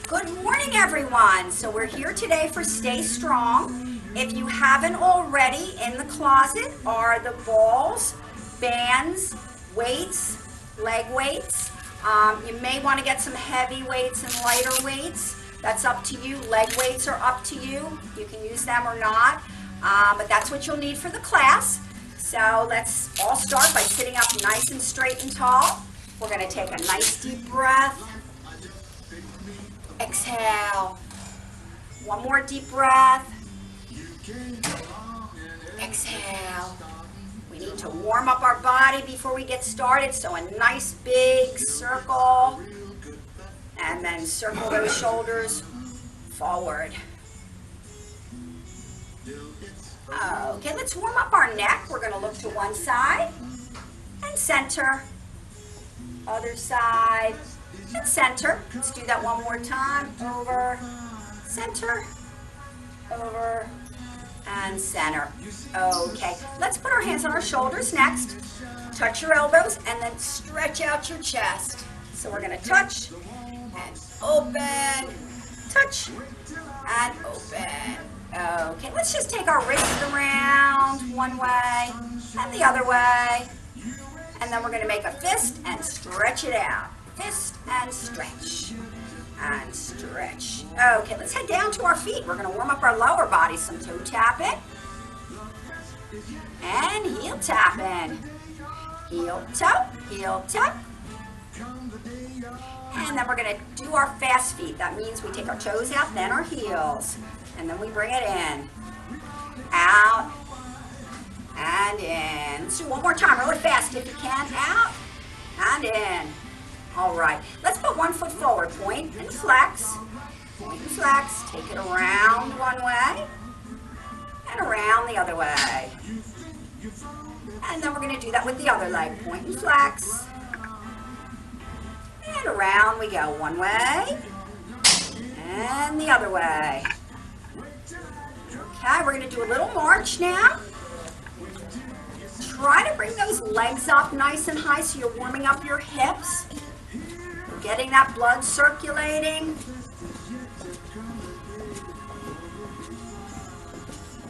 Good morning, everyone. So we're here today for Stay Strong. If you haven't already, in the closet are the balls, bands, weights, leg weights. You may want to get some heavy weights and lighter weights. That's up to you. Leg weights are up to you. You can use them or not, but that's what you'll need for the class. So let's all start by sitting up nice and straight and tall. We're going to take a nice deep breath. Exhale. One more deep breath. Exhale. We need to warm up our body before we get started, so a nice big circle. And then circle those shoulders forward. Okay, let's warm up our neck. We're going to look to one side and center. Other side and center. Let's do that one more time. Over, center, over, and center. Okay, let's put our hands on our shoulders next. Touch your elbows and then stretch out your chest. So we're going to touch and open, touch and open. Okay, let's just take our wrists around one way and the other way. And then we're going to make a fist and stretch it out. Fist and stretch. And stretch. Okay, let's head down to our feet. We're going to warm up our lower body. Some toe tapping. And heel tapping. Heel tap, heel tap. And then we're going to do our fast feet. That means we take our toes out, then our heels. And then we bring it in. Out. And in. Let's do one more time really fast if you can. Out and in. All right. Let's put one foot forward. Point and flex. Point and flex. Take it around one way and around the other way. And then we're going to do that with the other leg. Point and flex. And around we go. One way and the other way. Okay, we're going to do a little march now. Try to bring those legs up nice and high so you're warming up your hips. You're getting that blood circulating.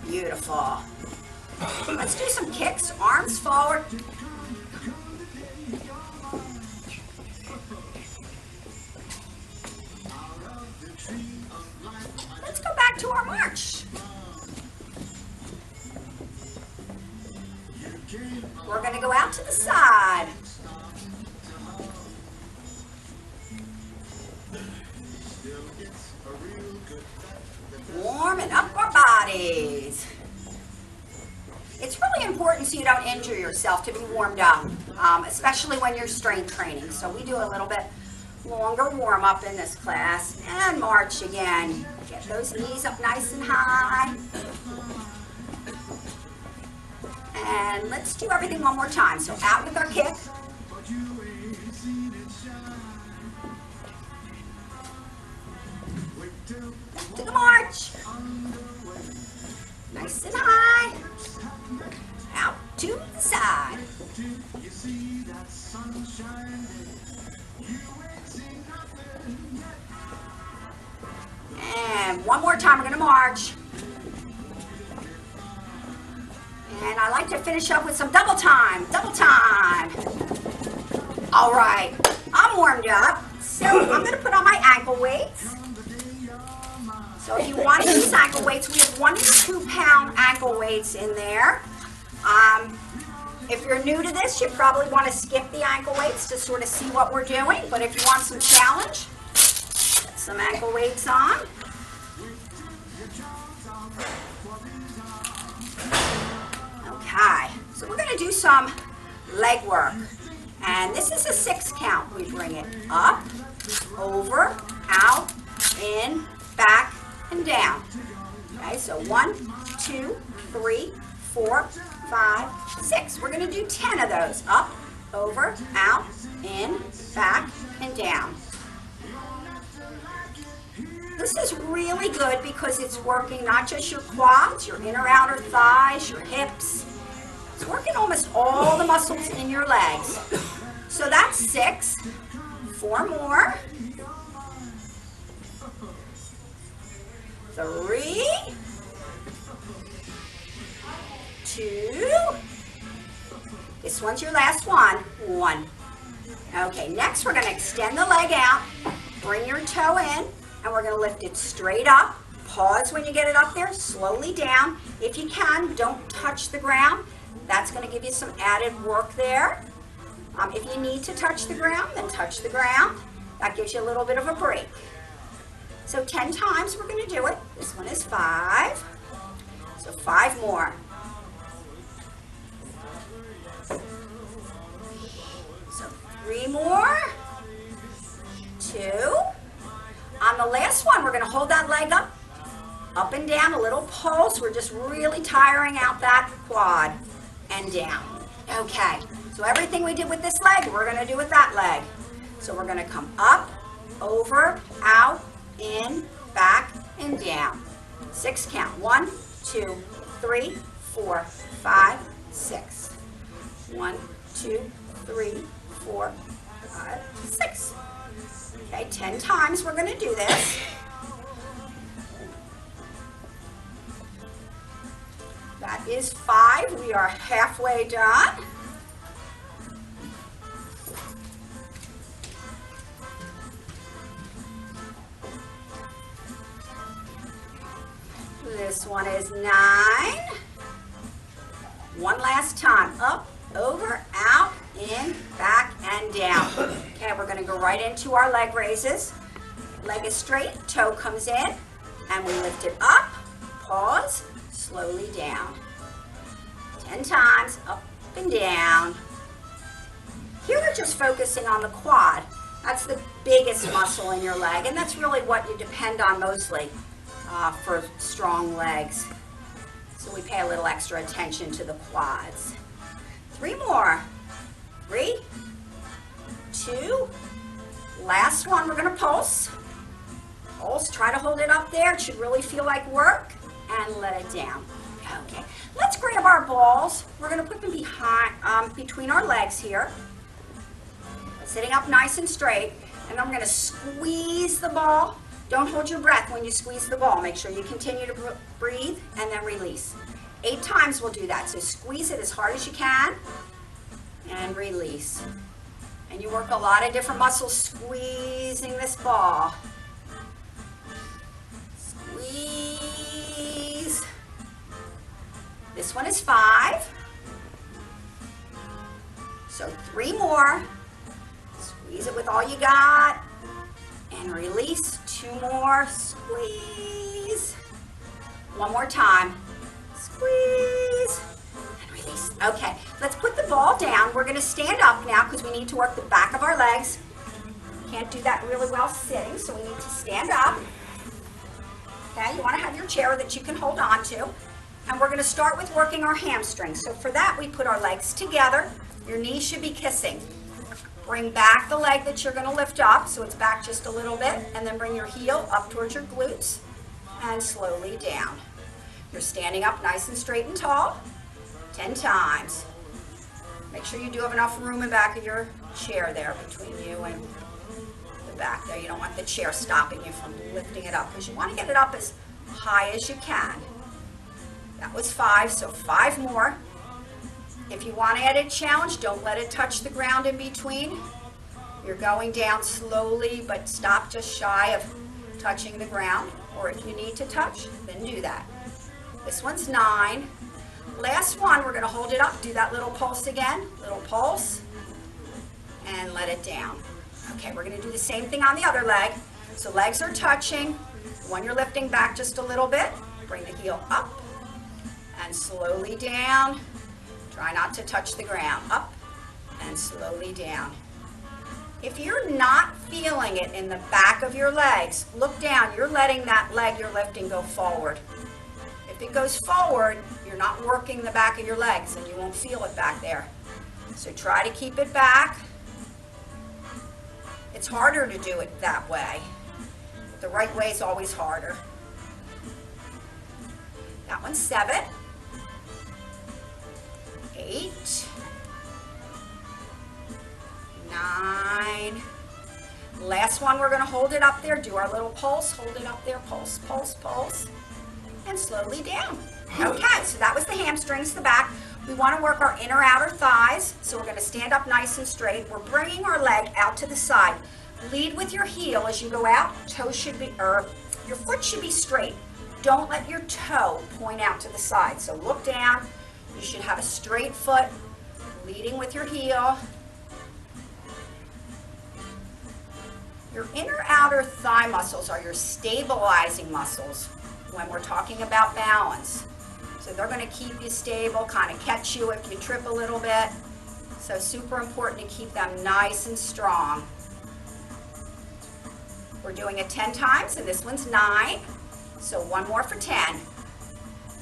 Beautiful. Let's do some kicks, arms forward. Let's go back to our march. We're going to go out to the side. Warming up our bodies. It's really important so you don't injure yourself to be warmed up, especially when you're strength training. So we do a little bit longer warm up in this class. And march again. Get those knees up nice and high. And let's do everything one more time. So out with our kick. To the march. Nice and high. Out to the side. And one more time, we're going to march. And I like to finish up with some double time. Double time. All right, I'm warmed up. So I'm going to put on my ankle weights. So if you want to use ankle weights, we have 1 to 2 pound ankle weights in there. If you're new to this, you probably want to skip the ankle weights to sort of see what we're doing. But if you want some challenge, put some ankle weights on. Okay, so we're going to do some leg work. And this is a 6 count. We bring it up, over, out, in, back, and down. Okay, so 1, 2, 3, 4, 5, 6. We're going to do 10 of those. Up, over, out, in, back, and down. This is really good because it's working not just your quads, your inner outer thighs, your hips. It's working almost all the muscles in your legs. So that's 6. 4 more. 3, 2. This one's your last one. 1. Okay, next we're going to extend the leg out. Bring your toe in, and we're going to lift it straight up. Pause when you get it up there, slowly down. If you can, don't touch the ground. That's going to give you some added work there. If you need to touch the ground, then touch the ground. That gives you a little bit of a break. So 10 times we're going to do it. This one is 5. So 5 more. So 3 more. 2. On the last one, we're going to hold that leg up and down, a little pulse. We're just really tiring out that quad and down. Okay, so everything we did with this leg, we're going to do with that leg. So we're going to come up, over, out, in, back, and down. 6 count. 1, 2, 3, 4, 5, 6. 1, 2, 3, 4, 5, 6. Okay, 10 times we're going to do this. That is 5. We are halfway done. This one is 9. One last time. Up, over, out, in, back, and down. Okay, we're going to go right into our leg raises. Leg is straight, toe comes in, and we lift it up, pause, slowly down. 10 times, up and down. Here we're just focusing on the quad. That's the biggest muscle in your leg, and that's really what you depend on mostly for strong legs. So we pay a little extra attention to the quads. 3 more. 3, 2, last one, we're going to pulse. Pulse, try to hold it up there. It should really feel like work, and let it down. Okay, let's grab our balls. We're going to put them behind, between our legs here. Sitting up nice and straight, and I'm going to squeeze the ball. Don't hold your breath when you squeeze the ball. Make sure you continue to breathe, and then release. 8 times we'll do that, so squeeze it as hard as you can, and release. And you work a lot of different muscles squeezing this ball. Squeeze. This one is 5. So 3 more. Squeeze it with all you got. And release. 2 more. Squeeze. 1 more time. Squeeze. And release. Okay, let's put the ball down. We're going to stand up now because we need to work the back of our legs. Can't do that really well sitting, so we need to stand up. Okay, you want to have your chair that you can hold on to. And we're going to start with working our hamstrings. So for that, we put our legs together. Your knees should be kissing. Bring back the leg that you're going to lift up, so it's back just a little bit, and then bring your heel up towards your glutes and slowly down. You're standing up nice and straight and tall. 10 times. Make sure you do have enough room in back of your chair there between you and the back there. You don't want the chair stopping you from lifting it up because you want to get it up as high as you can. That was 5, so 5 more. If you want added challenge, don't let it touch the ground in between. You're going down slowly, but stop just shy of touching the ground. Or if you need to touch, then do that. This one's 9. Last one, we're going to hold it up. Do that little pulse again. Little pulse. And let it down. Okay, we're going to do the same thing on the other leg. So legs are touching. When you're lifting back just a little bit, bring the heel up. And slowly down. Try not to touch the ground. Up and slowly down. If you're not feeling it in the back of your legs, look down. You're letting that leg you're lifting go forward. If it goes forward, you're not working the back of your legs and you won't feel it back there. So try to keep it back. It's harder to do it that way. The right way is always harder. That one's 7. 8, 9. Last one, we're going to hold it up there, do our little pulse, hold it up there, pulse, pulse, pulse, and slowly down. Okay, so that was the hamstrings, the back. We want to work our inner outer thighs, so we're going to stand up nice and straight. We're bringing our leg out to the side. Lead with your heel as you go out. Toe should be, your foot should be straight. Don't let your toe point out to the side. So look down. You should have a straight foot, leading with your heel. Your inner outer thigh muscles are your stabilizing muscles when we're talking about balance. So they're going to keep you stable, kind of catch you if you trip a little bit. So super important to keep them nice and strong. We're doing it 10 times, and this one's 9. So one more for 10.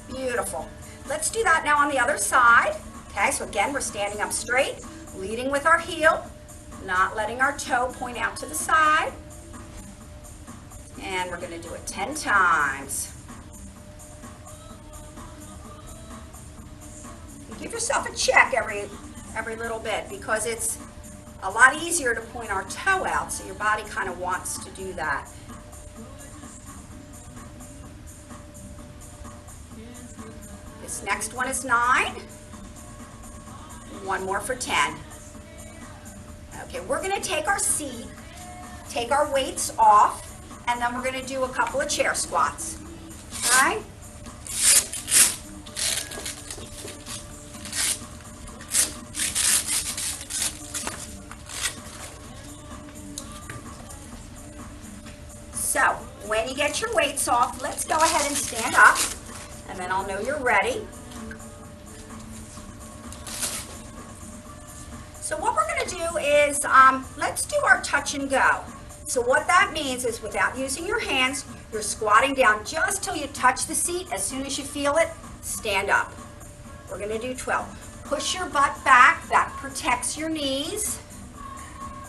Beautiful. Let's do that now on the other side. Okay, so again, we're standing up straight, leading with our heel, not letting our toe point out to the side. And we're going to do it 10 times. Give yourself a check every little bit, because it's a lot easier to point our toe out, so your body kind of wants to do that. This next one is 9. One more for 10. Okay, we're going to take our seat, take our weights off, and then we're going to do a couple of chair squats. All right? So, when you get your weights off, let's go ahead and stand up, and then I'll know you're ready. So what we're going to do is, let's do our touch and go. So what that means is, without using your hands, you're squatting down just till you touch the seat. As soon as you feel it, stand up. We're going to do 12. Push your butt back. That protects your knees.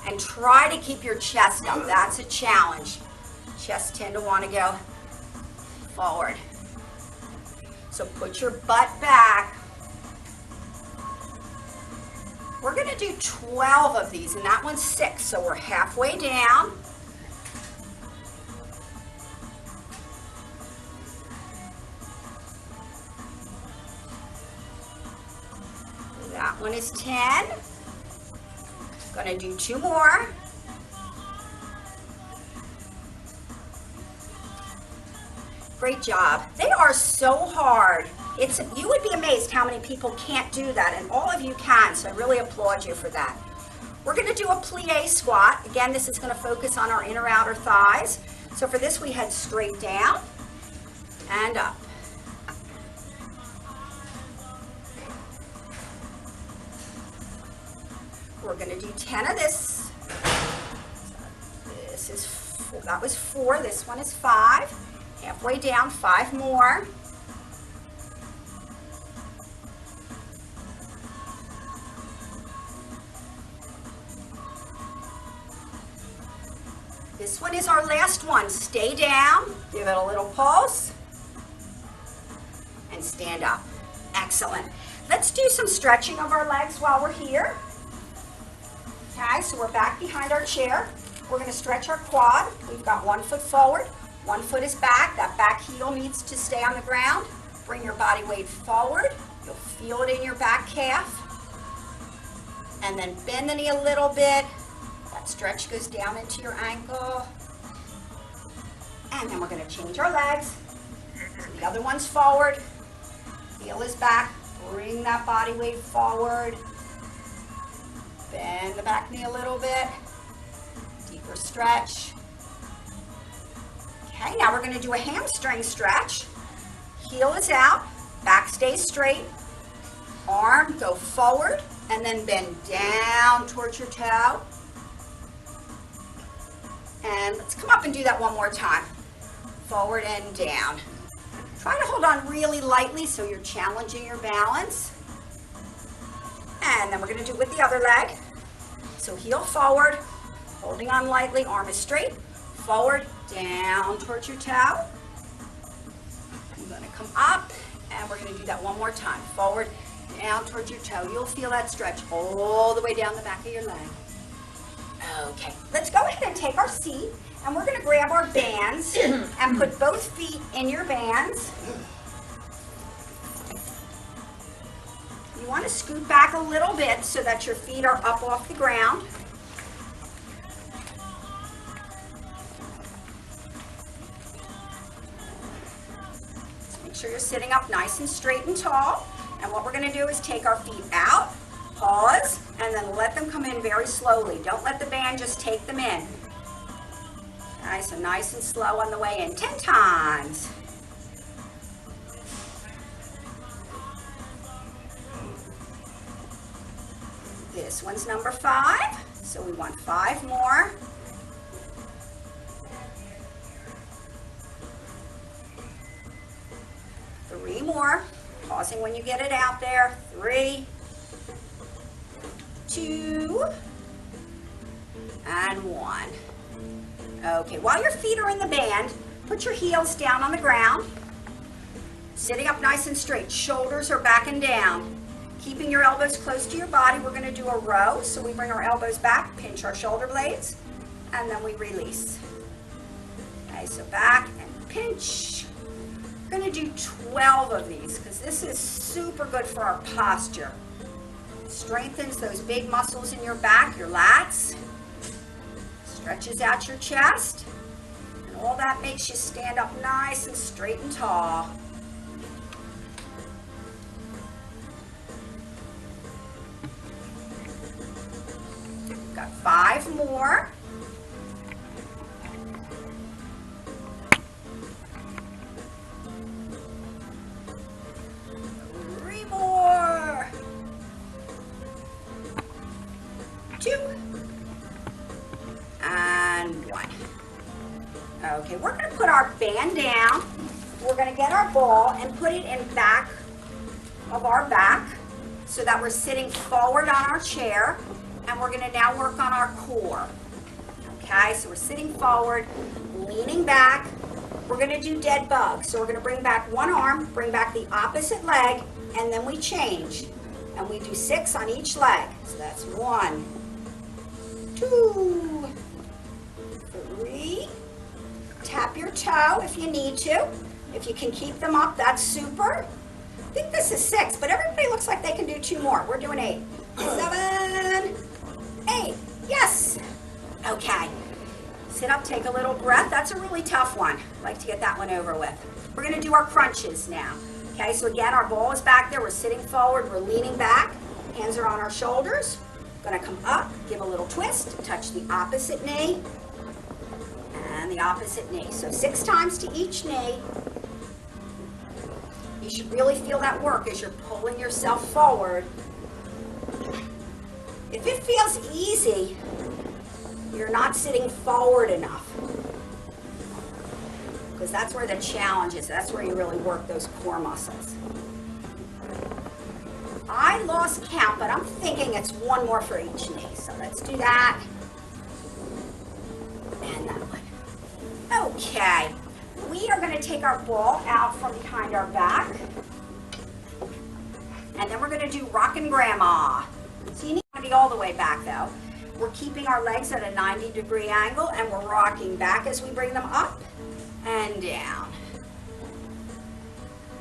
And try to keep your chest up. That's a challenge. Chests tend to want to go forward. So put your butt back. We're going to do 12 of these, and that one's 6, so we're halfway down. That one is 10. Going to do 2 more. Great job. They are so hard. You would be amazed how many people can't do that, and all of you can, so I really applaud you for that. We're going to do a plie squat. Again, this is going to focus on our inner outer thighs. So for this, we head straight down and up. We're going to do 10 of this. That was 4. This one is 5. Halfway down, 5 more. This one is our last one. Stay down, give it a little pulse, and stand up. Excellent. Let's do some stretching of our legs while we're here. Okay, so we're back behind our chair. We're going to stretch our quad. We've got 1 foot forward, 1 foot is back. That back heel needs to stay on the ground. Bring your body weight forward. You'll feel it in your back calf. And then bend the knee a little bit. That stretch goes down into your ankle. And then we're going to change our legs. So the other one's forward. Heel is back. Bring that body weight forward. Bend the back knee a little bit. Deeper stretch. Okay, now we're going to do a hamstring stretch. Heel is out. Back stays straight. Arm go forward and then bend down towards your toe. And let's come up and do that one more time. Forward and down. Try to hold on really lightly so you're challenging your balance. And then we're going to do it with the other leg. So heel forward, holding on lightly, arm is straight. Forward, down towards your toe. I'm going to come up, and we're going to do that one more time. Forward, down towards your toe. You'll feel that stretch all the way down the back of your leg. Okay, let's go ahead and take our seat and we're gonna grab our bands and put both feet in your bands. You wanna scoot back a little bit so that your feet are up off the ground. Make sure you're sitting up nice and straight and tall. And what we're gonna do is take our feet out, pause, and then let them come in very slowly. Don't let the band just take them in. Nice and slow on the way in. 10 times. This one's number 5, so we want 5 more. Three more. Pausing when you get it out there. 3, 2, and 1. Okay, while your feet are in the band, put your heels down on the ground. Sitting up nice and straight. Shoulders are back and down. Keeping your elbows close to your body, we're going to do a row. So we bring our elbows back, pinch our shoulder blades, and then we release. Okay, so back and pinch. We're going to do 12 of these because this is super good for our posture. Strengthens those big muscles in your back, your lats. Stretches out your chest. And all that makes you stand up nice and straight and tall. Got 5 more. More. 2 and 1. Okay, we're going to put our band down. We're going to get our ball and put it in back of our back so that we're sitting forward on our chair, and we're going to now work on our core. Okay, so we're sitting forward, leaning back. We're going to do dead bug. So we're going to bring back one arm, bring back the opposite leg, and then we change. And we do 6 on each leg. So that's 1, 2, 3. Tap your toe if you need to. If you can keep them up, that's super. I think this is 6, but everybody looks like they can do 2 more. We're doing 8. 7, 8. Yes. Okay. Sit up, take a little breath. That's a really tough one. I'd like to get that one over with. We're going to do our crunches now. Okay, so again, our ball is back there. We're sitting forward. We're leaning back. Hands are on our shoulders. Going to come up, give a little twist, touch the opposite knee, and the opposite knee. So 6 times to each knee. You should really feel that work as you're pulling yourself forward. If it feels easy, you're not sitting forward enough. Because that's where the challenge is. That's where you really work those core muscles. I lost count, but I'm thinking it's 1 more for each knee. So let's do that. And that one. Okay. We are going to take our ball out from behind our back. And then we're going to do rockin' grandma. So you need to be all the way back though. We're keeping our legs at a 90-degree angle and we're rocking back as we bring them up and down.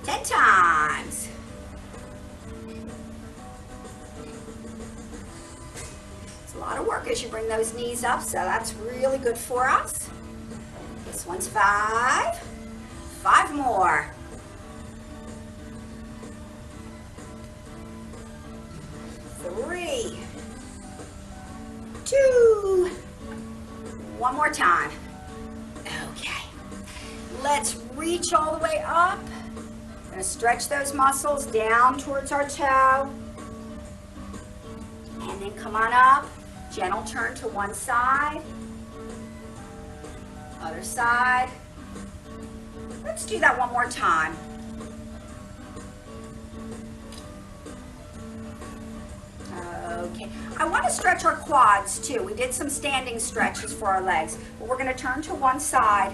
10 times. It's a lot of work as you bring those knees up, so that's really good for us. This one's 5. 5 more. 3, 2, 1 more time. Okay. Let's reach all the way up. We're going to stretch those muscles down towards our toe. And then come on up. Gentle turn to one side. Other side. Let's do that one more time. Okay, I want to stretch our quads too. We did some standing stretches for our legs, but we're going to turn to one side.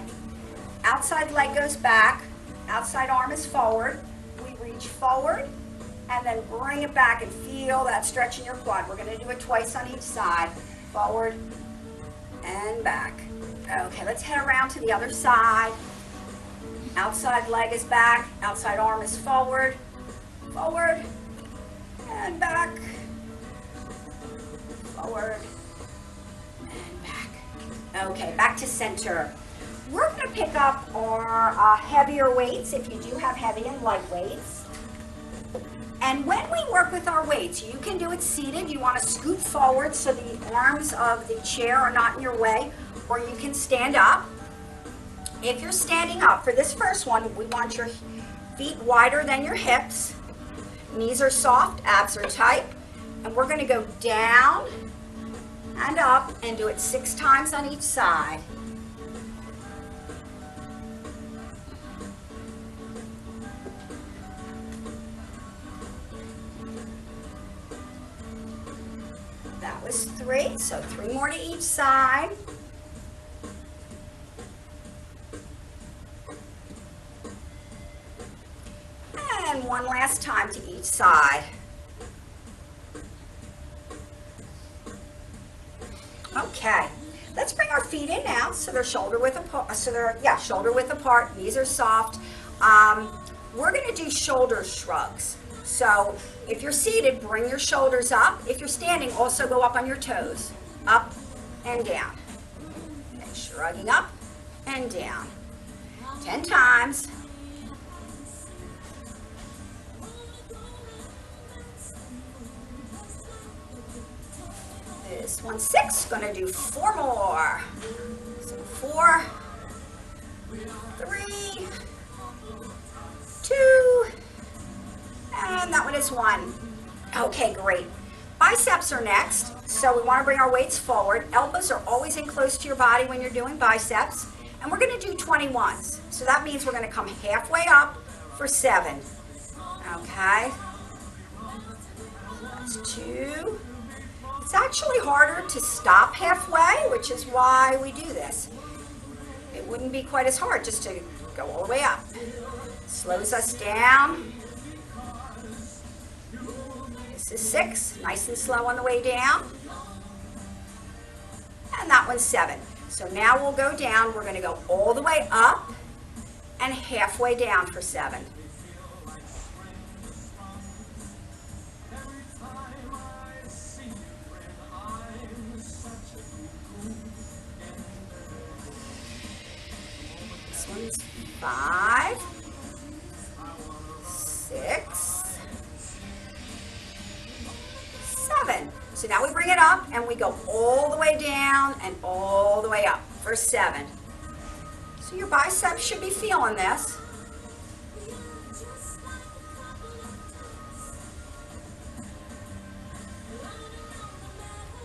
Outside leg goes back, outside arm is forward. We reach forward and then bring it back and feel that stretch in your quad. We're going to do it twice on each side. Forward and back. Okay, let's head around to the other side. Outside leg is back, outside arm is forward, forward, and back, forward, and back. Okay, back to center. We're going to pick up our heavier weights, if you do have heavy and light weights. And when we work with our weights, you can do it seated. You want to scoot forward so the arms of the chair are not in your way, or you can stand up. If you're standing up, for this first one, we want your feet wider than your hips. Knees are soft, abs are tight. And we're going to go down and up and do it 6 times on each side. That was 3, so 3 more to each side. And 1 last time to each side. Okay, let's bring our feet in now so they're shoulder width apart. Shoulder width apart. Knees are soft. We're going to do shoulder shrugs. So if you're seated, bring your shoulders up. If you're standing, also go up on your toes. Up and down. And shrugging up and down. 10 times. This one's 6. Gonna do 4 more. So 4, 3, 2, and that one is 1. Okay, great. Biceps are next. So we want to bring our weights forward. Elbows are always in close to your body when you're doing biceps. And we're going to do 21s. So that means we're going to come halfway up for 7. Okay. That's 2. It's actually harder to stop halfway, which is why we do this. It wouldn't be quite as hard just to go all the way up. Slows us down. This is 6, nice and slow on the way down. And that one's 7. So now we'll go down. We're going to go all the way up and halfway down for 7. This one's 5, 6, 7. So now we bring it up and we go all the way down and all the way up for 7. So your biceps should be feeling this.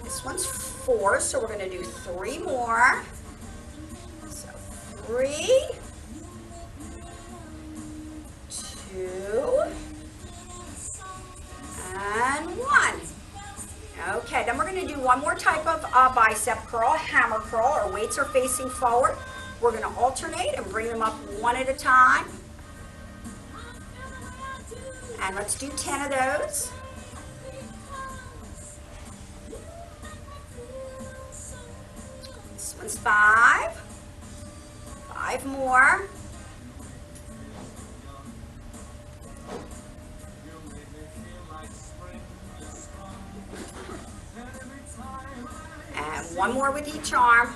This one's 4, so we're going to do 3 more. So 3, 2, and 1. Okay, then we're going to do one more type of bicep curl, hammer curl. Our weights are facing forward. We're going to alternate and bring them up one at a time. And let's do 10 of those. This one's 5. 5 more. And 1 more with each arm.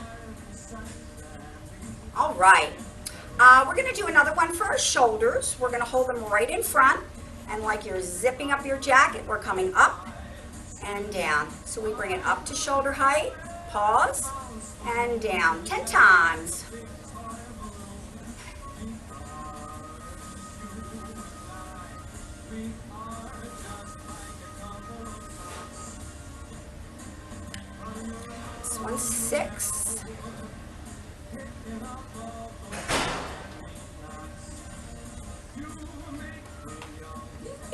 All right. We're going to do another one for our shoulders. We're going to hold them right in front. And like you're zipping up your jacket, we're coming up and down. So we bring it up to shoulder height, pause, and down 10 times. This one's 6.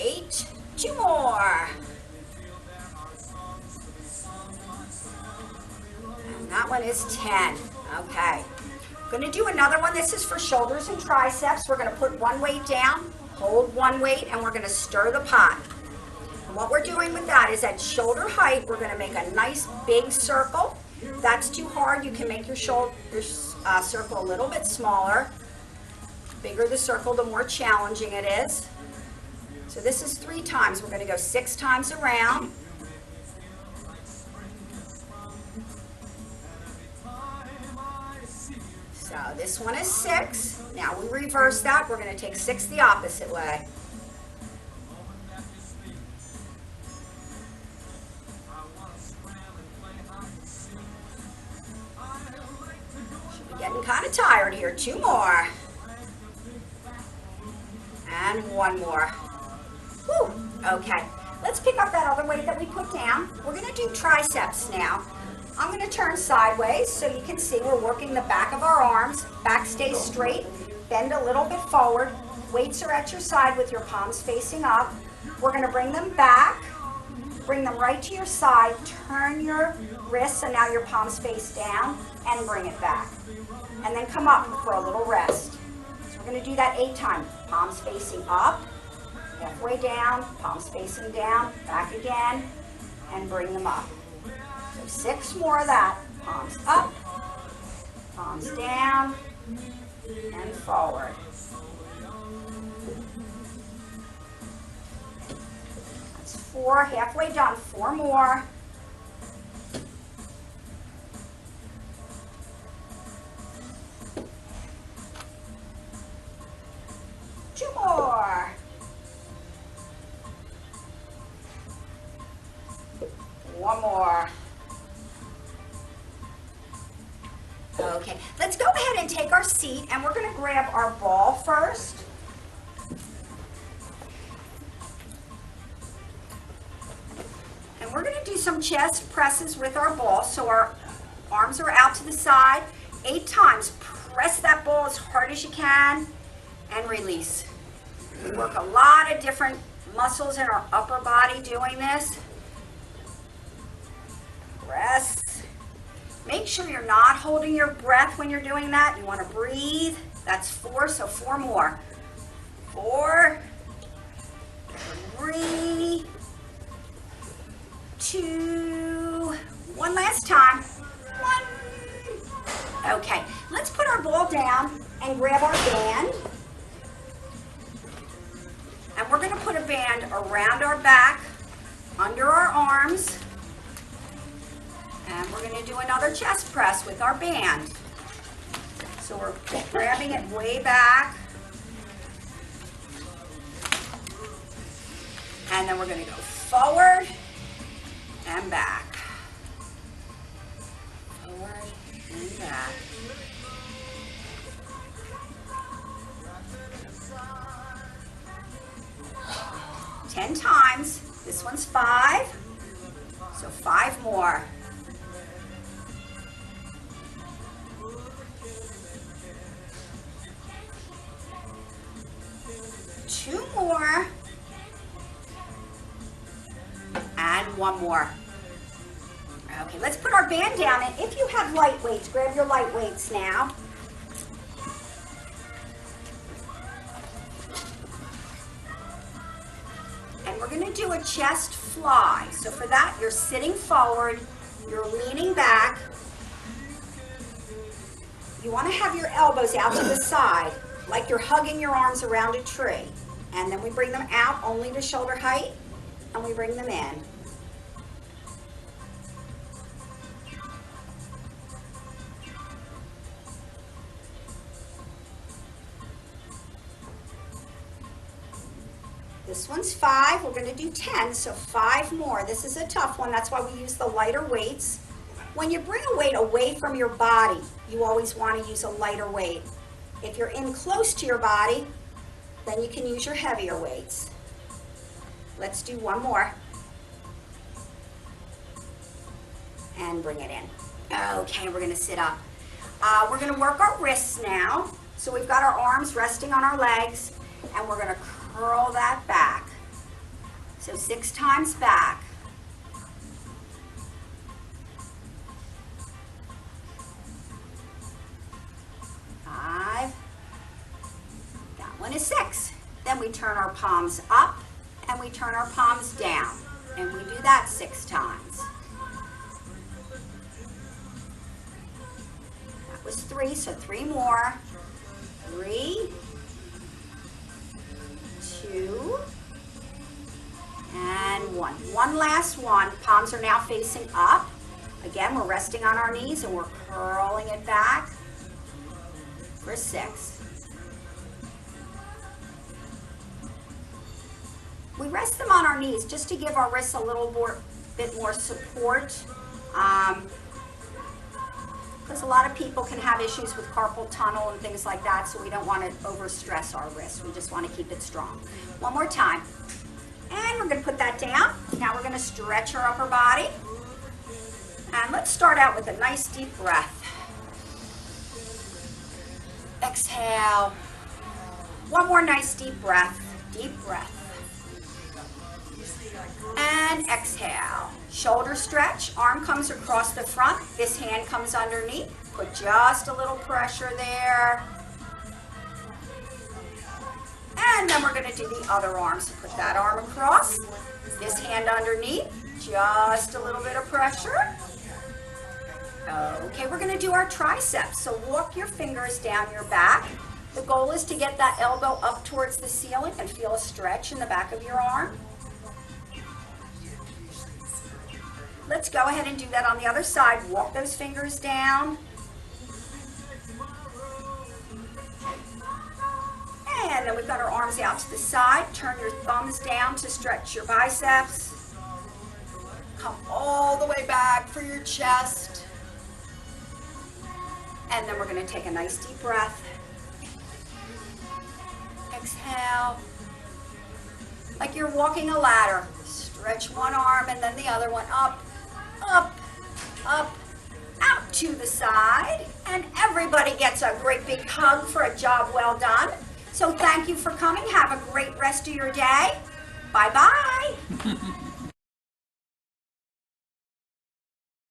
8. 2 more. And that one is 10. Okay. Going to do another one. This is for shoulders and triceps. We're going to put one weight down, hold one weight, and we're going to stir the pot. And what we're doing with that is at shoulder height, we're going to make a nice big circle. If that's too hard, you can make your shoulder circle a little bit smaller. The bigger the circle, the more challenging it is. So this is 3 times. We're going to go 6 times around. So this one is 6. Now we reverse that. We're going to take 6 the opposite way. Should be getting kind of tired here. 2 more. And 1 more. Whew. Okay. Let's pick up that other weight that we put down. We're going to do triceps now. I'm going to turn sideways so you can see we're working the back of our arms. Back stays straight. Bend a little bit forward. Weights are at your side with your palms facing up. We're going to bring them back. Bring them right to your side. Turn your wrists, and now your palms face down, and bring it back. And then come up for a little rest. So we're going to do that 8 times. Palms facing up, halfway down, palms facing down, back again, and bring them up. So 6 more of that. Palms up, palms down, and forward. That's 4, halfway done. 4 more. More. 1 more. Okay, let's go ahead and take our seat, and we're going to grab our ball first. And we're going to do some chest presses with our ball. So our arms are out to the side. 8 times. Press that ball as hard as you can and release. We work a lot of different muscles in our upper body doing this. Press. Make sure you're not holding your breath when you're doing that. You want to breathe. That's 4, so 4 more. 4, 3, 2, 1 last time. 1. Okay, let's put our ball down and grab our band. And we're going to put a band around our back, under our arms, and we're going to do another chest press with our band. So we're grabbing it way back, and then we're going to go forward and back, forward and back. 10 times. This one's 5, so 5 more. 2 more. And 1 more. Okay, let's put our band down, and if you have light weights, grab your light weights now. And we're going to do a chest fly. So for that, you're sitting forward, you're leaning back. You want to have your elbows out to the side, like you're hugging your arms around a tree. And then we bring them out only to shoulder height, and we bring them in. This one's 5, we're going to do 10, so 5 more. This is a tough one, that's why we use the lighter weights. When you bring a weight away from your body, you always want to use a lighter weight. If you're in close to your body, then you can use your heavier weights. Let's do 1 more. And bring it in. Okay, we're going to sit up. We're going to work our wrists now. So we've got our arms resting on our legs, and we're going to curl that back. So 6 times back. 5. That one is 6. Then we turn our palms up and we turn our palms down. And we do that 6 times. 3, so 3 more. 3, 2, and 1. One last one. Palms are now facing up. Again, we're resting on our knees and we're curling it back for 6. We rest them on our knees just to give our wrists a little bit more support. Because a lot of people can have issues with carpal tunnel and things like that, so we don't want to overstress our wrists. We just want to keep it strong. One more time. And we're going to put that down. Now we're going to stretch our upper body. And let's start out with a nice deep breath. Exhale. One more nice deep breath. Deep breath. And exhale. Shoulder stretch. Arm comes across the front. This hand comes underneath. Put just a little pressure there. And then we're going to do the other arm. So put that arm across. This hand underneath. Just a little bit of pressure. Okay, we're going to do our triceps. So walk your fingers down your back. The goal is to get that elbow up towards the ceiling and feel a stretch in the back of your arm. Let's go ahead and do that on the other side. Walk those fingers down. And then we've got our arms out to the side. Turn your thumbs down to stretch your biceps. Come all the way back for your chest. And then we're going to take a nice deep breath. Exhale. Like you're walking a ladder. Stretch one arm and then the other one up, up, up, out to the side. And everybody gets a great big hug for a job well done. So thank you for coming. Have a great rest of your day. Bye-bye.